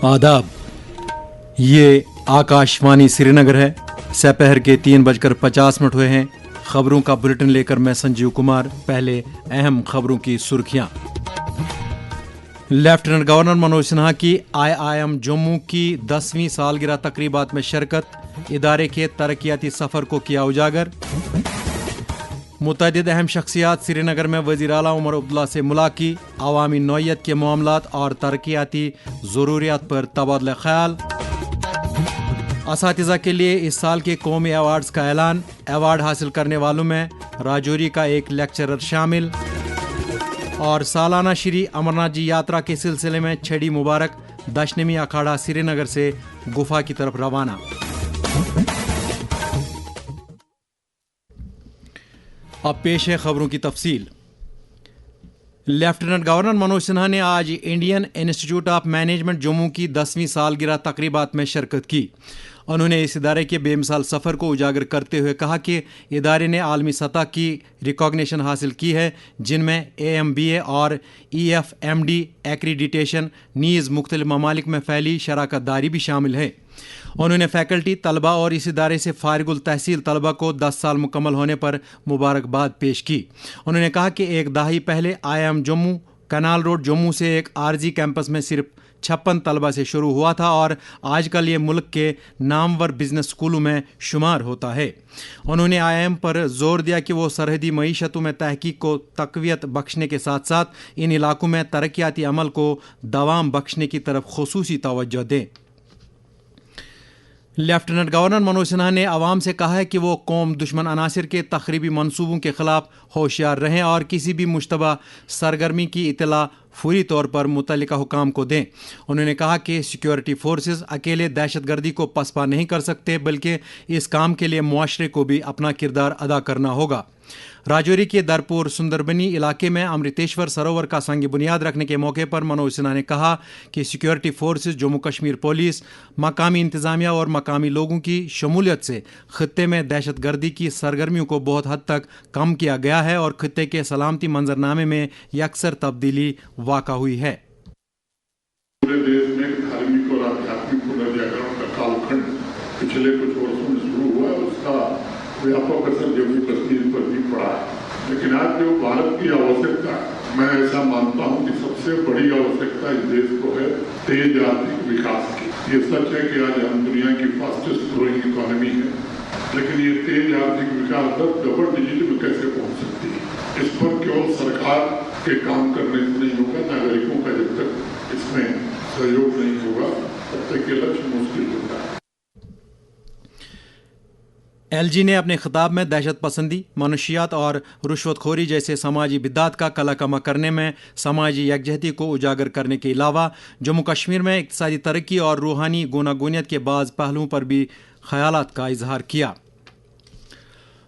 आदाब, ये आकाशवाणी श्रीनगर है। दोपहर के 3:50 हुए हैं। खबरों का बुलेटिन लेकर मैं संजीव कुमार। पहले अहम खबरों की सुर्खियां। लेफ्टिनेंट गवर्नर मनोज सिन्हा की IIM जम्मू की 10वीं सालगिरह तकरीबात में शिरकत। इदारे के तरक्याती सफर को किया उजागर। मुतअद्दिद अहम शख्सियात श्रीनगर में वज़ीर आला उमर अब्दुल्ला से मुलाकी। अवामी नौइयत के मामलात और तरक्याती ज़रूरियात पर तबादला ख्याल। असातिज़ा के लिए इस साल के कौमी अवार्ड्स का ऐलान। अवार्ड हासिल करने वालों में राजौरी का एक लेक्चरर शामिल। और सालाना श्री अमरनाथ जी यात्रा के सिलसिले में छड़ी मुबारक। दशनमी अखाड़ा श्रीनगर से गुफा की तरफ रवाना। अब पेश है खबरों की तफसील। लेफ्टिनेंट गवर्नर मनोज सिन्हा ने आज Indian institute of management Jammu की 10वीं सालगिरह तकरीबात में शिरकत की। उन्होंने इस इदारे के बेमिसाल सफ़र को उजागर करते हुए कहा कि इदारे ने आलमी सतह की रिकॉग्निशन हासिल की है, जिनमें AMBA और EFMD एक्रीडिटेशन नीज़ मुख्तलिफ ममालिक में फैली शराकत दारी भी शामिल है। उन्होंने फैकल्टी, तलबा और इस इदारे से फारिगुल तहसील तलबा को 10 साल मुकम्मल होने पर मुबारकबाद पेश की। उन्होंने कहा कि एक दहाई पहले IIM Jammu canal road Jammu से एक आरजी कैंपस में सिर्फ 56 तलबा से शुरू हुआ था और आजकल ये मुल्क के नामवर बिजनेस स्कूलों में शुमार होता है। उन्होंने IIM पर जोर दिया कि वो सरहदी मईशतों में तहकीक को तक़वियत बख्शने के साथ साथ इन इलाकों में तरक्याती अमल को दवाम बख्शने की तरफ खुसूसी तवज्जो दें। लेफ्टिनेंट गवर्नर मनोज सिन्हा ने आवाम से कहा है कि वो कौम दुश्मन अनासिर के तखरीबी मंसूबों के खिलाफ होशियार रहें और किसी भी मुश्तबा सरगर्मी की इतला फौरी तौर पर मुतल्लिका हुकाम को दें। उन्होंने कहा कि सिक्योरिटी फोर्सेस अकेले दहशतगर्दी को पसपा नहीं कर सकते, बल्कि इस काम के लिए मुआशरे को भी अपना किरदार अदा करना होगा। राजौरी के दरपुर सुंदरबनी इलाके में अमृतेश्वर सरोवर का संग बुनियाद रखने के मौके पर मनोज सिन्हा ने कहा कि security forces, Jammu Kashmir police, मकामी इंतज़ामिया और मकामी लोगों की शमूलियत से खित्ते में दहशतगर्दी की सरगर्मियों को बहुत हद तक कम किया गया है और खित्ते के सलामती मंजरनामे में यकसर तब्दीली वाक़ा हुई है। पूरे देश में धार्मिक और आध्यात्मिक पुनर्जागरण का कालखंड पिछले कुछ वर्षों में शुरू हुआ है। उसका व्यापक असर जम्मू कश्मीर पर भी पड़ा है। लेकिन आज जो भारत की आवश्यकता, मैं ऐसा मानता हूँ कि सबसे बड़ी आवश्यकता इस देश को है तेज आर्थिक विकास की। ये सच है कि आज हम दुनिया की फास्टेस्ट ग्रोइंग इकोनॉमी है, लेकिन ये तेज आर्थिक विकास दर डबल डिजिट में कैसे पहुँच सकती है, इस पर केवल सरकार के काम करने से नहीं होगा। नागरिकों का जब तक इसमें सहयोग नहीं होगा तब तक ये लक्ष्य मुश्किल होता है। LG ने अपने खिताब में दहशत पसंदी, मनुशियात और रुश्वतखोरी जैसे समाजी बिद्दात का कलाकमा करने में समाजी यकजहती को उजागर करने के अलावा जम्मू कश्मीर में इक़्तिसादी तरक्की और रूहानी गूनागूनियत के बाज़ पहलुओं पर भी ख़यालात का इजहार किया।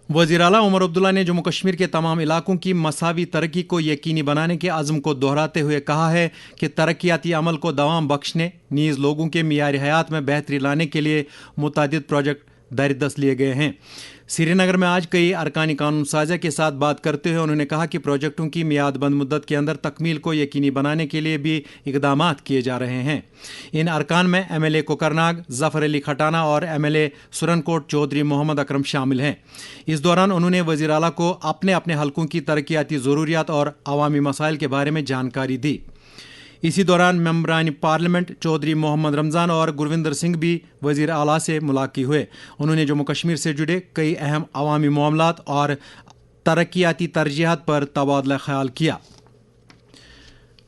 वज़ीर आला उमर अब्दुल्ला ने जम्मू कश्मीर के तमाम इलाकों की मसावी तरक्की को यकीनी बनाने के अज़्म को दोहराते हुए कहा है कि तरक्याती अमल को दवाम बख्शने, नीज़ लोगों के मियार हयात में बेहतरी लाने के लिए मुतअद्दिद प्रोजेक्ट दायरे-दस्त लिए गए हैं। श्रीनगर में आज कई अरकानी कानून साज़ा के साथ बात करते हुए उन्होंने कहा कि प्रोजेक्टों की मियादबंद मुद्दत के अंदर तकमील को यकीनी बनाने के लिए भी इक़दामात किए जा रहे हैं। इन अरकान में MLA कोकरनाग, ज़फ़र अली खटाना और MLA सुरनकोट चौधरी मोहम्मद अकरम शामिल हैं। इस दौरान उन्होंने वज़ीर आला को अपने अपने हलकों की तरक्याती ज़रूरियात और अवामी मसाइल के बारे में जानकारी दी। इसी दौरान मेंबरान पार्लियामेंट चौधरी मोहम्मद रमज़ान और गुरविंदर सिंह भी वज़ीर आला से मुलाक़ी हुए। उन्होंने जम्मू कश्मीर से जुड़े कई अहम अवामी मामलात और तरक्याती तरजीहात पर तबादला ख्याल किया।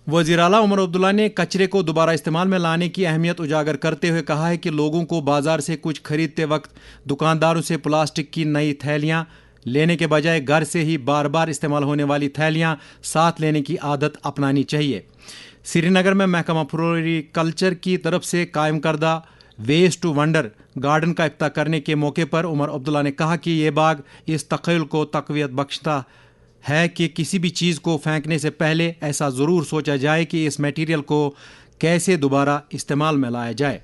वज़ीर आला उमर अब्दुल्ला ने कचरे को दोबारा इस्तेमाल में लाने की अहमियत उजागर करते हुए कहा है कि लोगों को बाजार से कुछ खरीदते वक्त दुकानदारों से प्लास्टिक की नई थैलियाँ लेने के बजाय घर से ही बार बार इस्तेमाल होने वाली थैलियाँ साथ लेने की आदत अपनानी चाहिए। श्रीनगर में महकमा फ्लोरिकल्चर की तरफ से कायम करदा वेस्ट टू वंडर गार्डन का इफ्तिताह करने के मौके पर उमर अब्दुल्ला ने कहा कि ये बाग इस तख़य्युल को तक़वियत बख्शता है कि किसी भी चीज़ को फेंकने से पहले ऐसा ज़रूर सोचा जाए कि इस मटेरियल को कैसे दोबारा इस्तेमाल में लाया जाए।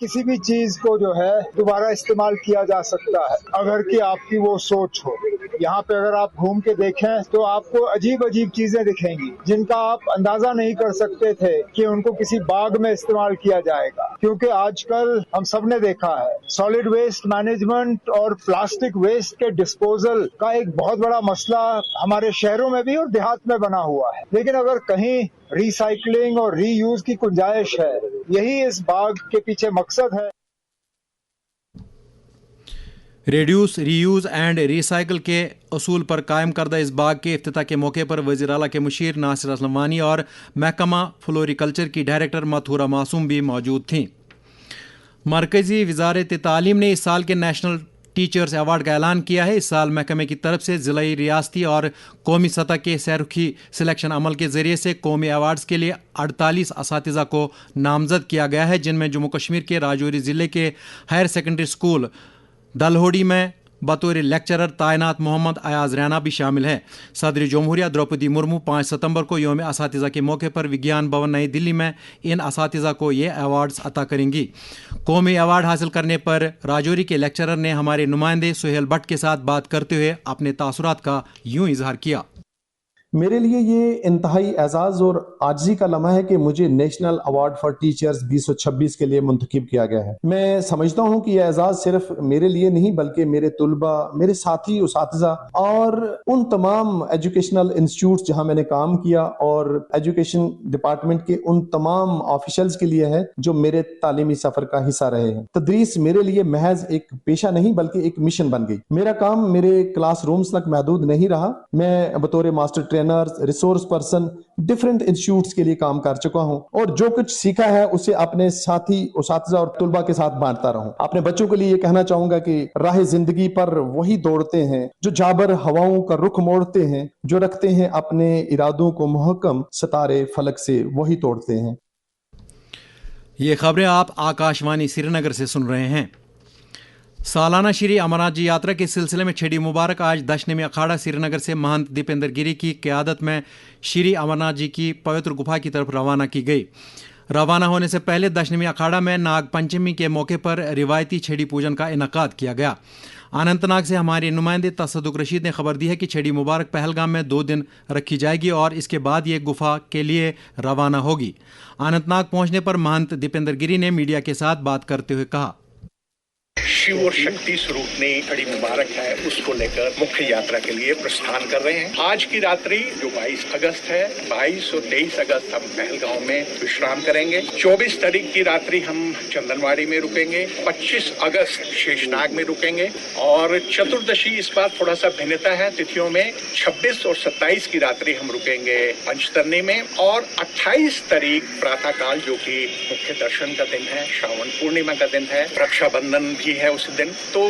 किसी भी चीज को जो है दोबारा इस्तेमाल किया जा सकता है अगर कि आपकी वो सोच हो। यहाँ पे अगर आप घूम के देखें तो आपको अजीब अजीब चीजें दिखेंगी जिनका आप अंदाजा नहीं कर सकते थे कि उनको किसी बाग में इस्तेमाल किया जाएगा, क्योंकि आजकल हम सब ने देखा है सॉलिड वेस्ट मैनेजमेंट और प्लास्टिक वेस्ट के डिस्पोजल का एक बहुत बड़ा मसला हमारे शहरों में भी और देहात में बना हुआ है। लेकिन अगर कहीं रिसाइकलिंग और रीयूज की गुंजाइश है, यही इस बाग के पीछे मकसद है। रेड्यूस, रीयूज़ एंड रिसाइकल के असूल पर कायम करदा इस बाग के इफ्तिताह के मौके पर वज़ीर आला के मुशीर नासिर असलम वानी और महकमा फ्लोरिकल्चर की डायरेक्टर मथुरा मासूम भी मौजूद थीं। मरकज़ी वज़ारत तालीम ने इस साल के नेशनल टीचर्स अवार्ड का ऐलान किया है। इस साल महकमे की तरफ से ज़िलाई, रियासती और कौमी सतह के सैरुखी सिलेक्शन अमल के ज़रिए से कौमी अवार्ड्स के लिए 48 असातिज़ा को नामज़द किया गया है, जिनमें जम्मू कश्मीर के राजौरी ज़िले के हायर सेकेंडरी स्कूल दलहोडी में बतौर लेक्चरर तैनात मोहम्मद अयाज रैना भी शामिल है। सदर जमहूरिया द्रौपदी मुर्मू 5 सितंबर को यौम असातिज़ा के मौके पर विज्ञान भवन नई दिल्ली में इन असातिज़ा को ये अवार्ड्स अता करेंगी। कौमी अवार्ड हासिल करने पर राजौरी के लेक्चरर ने हमारे नुमाइंदे सुहेल भट्ट के साथ बात करते हुए अपने तासुरात का यूं इजहार किया। मेरे लिए ये इंतहाई एजाज़ और आजिज़ी का लम्हा है कि मुझे नेशनल अवार्ड फॉर टीचर्स 2026 के लिए मुंतखब किया गया है। मैं समझता हूँ कि यह एजाज़ सिर्फ मेरे लिए नहीं बल्कि मेरे तुलबा, मेरे साथी उसातिज़ा और उन तमाम एजुकेशनल इंस्टीट्यूट्स जहाँ मैंने काम किया और एजुकेशन डिपार्टमेंट के उन तमाम ऑफिशल्स के लिए है जो मेरे तालीमी सफ़र का हिस्सा रहे हैं। तदरीस मेरे लिए महज एक पेशा नहीं बल्कि एक मिशन बन गई। मेरा काम मेरे क्लास रूम्स तक महदूद नहीं रहा। मैं बतौर master trainers, resource person different institutes के लिए काम कर चुका हूं और जो कुछ सीखा है उसे अपने साथी उसातिज़ा और तुलबा के साथ बांटता रहूं। अपने बच्चों के लिए ये कहना चाहूंगा कि राह जिंदगी पर वही दौड़ते हैं जो जाबर हवाओं का रुख मोड़ते हैं, जो रखते हैं अपने इरादों को मुहक्कम, सितारे फलक से वही तोड़ते हैं। ये खबरें आप आकाशवाणी श्रीनगर से सुन रहे हैं। सालाना श्री अमरनाथ जी यात्रा के सिलसिले में छड़ी मुबारक आज दशनमी अखाड़ा श्रीनगर से महंत दीपेंद्र गिरी की क़यादत में श्री अमरनाथ जी की पवित्र गुफा की तरफ रवाना की गई। रवाना होने से पहले दशनमी अखाड़ा में नाग पंचमी के मौके पर रिवायती छड़ी पूजन का इनकाद किया गया। अनंतनाग से हमारे नुमाइंदे तसद्दुक रशीद ने खबर दी है कि छड़ी मुबारक पहलगाम में 2 दिन रखी जाएगी और इसके बाद ये गुफा के लिए रवाना होगी। अनंतनाग पहुंचने पर महंत दीपेंद्र गिरी ने मीडिया के साथ बात करते हुए कहा, शिव और शक्ति स्वरूपनी छड़ी मुबारक है उसको लेकर मुख्य यात्रा के लिए प्रस्थान कर रहे हैं। आज की रात्रि जो 22 अगस्त है, 22 और 23 अगस्त हम पहलगांव में विश्राम करेंगे। 24 तारीख की रात्रि हम चंदनवाड़ी में रुकेंगे। 25 अगस्त शेषनाग में रुकेंगे और चतुर्दशी इस बार थोड़ा सा भिन्नता है तिथियों में। 26 और 27 की रात्रि हम रुकेंगे पंचतरनी में और 28 तारीख प्रातःकाल जो कि मुख्य दर्शन का दिन है, श्रावण पूर्णिमा का दिन है, रक्षाबंधन भी है उस दिन, तो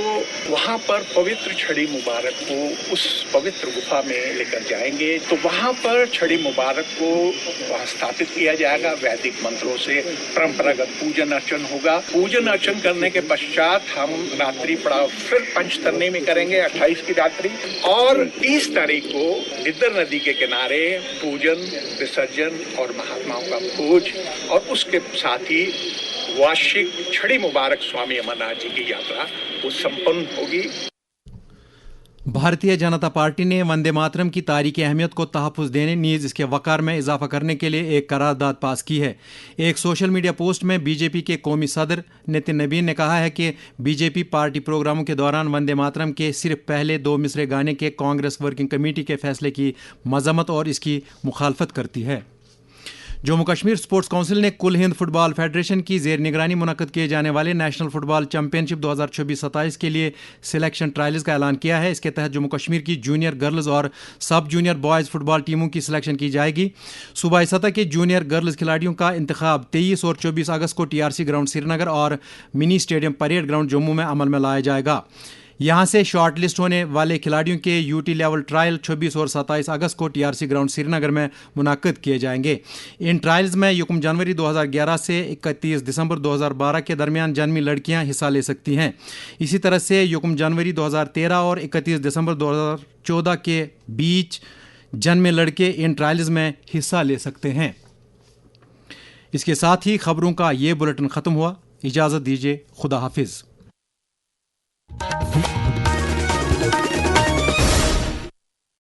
वहां पर पवित्र छड़ी मुबारक को उस पवित्र गुफा में लेकर जाएंगे। तो वहां पर छड़ी मुबारक को वहां स्थापित किया जाएगा। वैदिक मंत्रों से परंपरागत पूजन अर्चन होगा। पूजन अर्चन करने के पश्चात हम रात्रि पड़ाव फिर पंचतरनी में करेंगे 28 की रात्रि और 30 तारीख को निद्र नदी के किनारे पूजन, विसर्जन और महात्माओं का भोज और उसके साथ ही वार्षिक छड़ी मुबारक स्वामी अमरनाथ जी की यात्रा वो संपन्न होगी। भारतीय जनता पार्टी ने वंदे मातरम की तारीखी अहमियत को तहफ़्फ़ुज़ देने नीज़ इसके वक़ार में इजाफा करने के लिए एक करारदाद पास की है। एक सोशल मीडिया पोस्ट में बीजेपी के कौमी सदर नितिन नबीन ने कहा है कि बीजेपी पार्टी प्रोग्रामों के दौरान वंदे मातरम के सिर्फ पहले 2 मिसरे गाने के कांग्रेस वर्किंग कमेटी के फैसले की मज़म्मत और इसकी मुखालफत करती है। जम्मू कश्मीर स्पोर्ट्स काउंसिल ने कुल हिंद फुटबॉल फेडरेशन की ज़ेर निगरानी मुनक़्क़द किए जाने वाले नेशनल फुटबॉल चैंपियनशिप 2026-27 के लिए सिलेक्शन ट्रायल्स का ऐलान किया है। इसके तहत जम्मू कश्मीर की जूनियर गर्ल्स और सब जूनियर बॉयज़ फुटबॉल टीमों की सिलेक्शन की जाएगी। सूबाई सतह के जूनियर गर्ल्स खिलाड़ियों का इंतखाब 23 और 24 अगस्त को TRC ग्राउंड श्रीनगर और mini stadium parade ground Jammu में अमल में लाया जाएगा। यहां से शॉर्ट लिस्ट होने वाले खिलाड़ियों के यूटी लेवल ट्रायल 26 और 27 अगस्त को TRC ग्राउंड श्रीनगर में मुनाकिद किए जाएंगे। इन ट्रायल्स में 1 जनवरी 2011 से 31 दिसंबर 2012 के दरमियान जन्मी लड़कियां हिस्सा ले सकती हैं। इसी तरह से 1 जनवरी 2013 और 31 दिसंबर 2014 के बीच जन्मे लड़के इन ट्रायल्स में हिस्सा ले सकते हैं। इसके साथ ही खबरों का ये बुलेटिन ख़त्म हुआ। इजाज़त दीजिए, खुदा हाफिज़।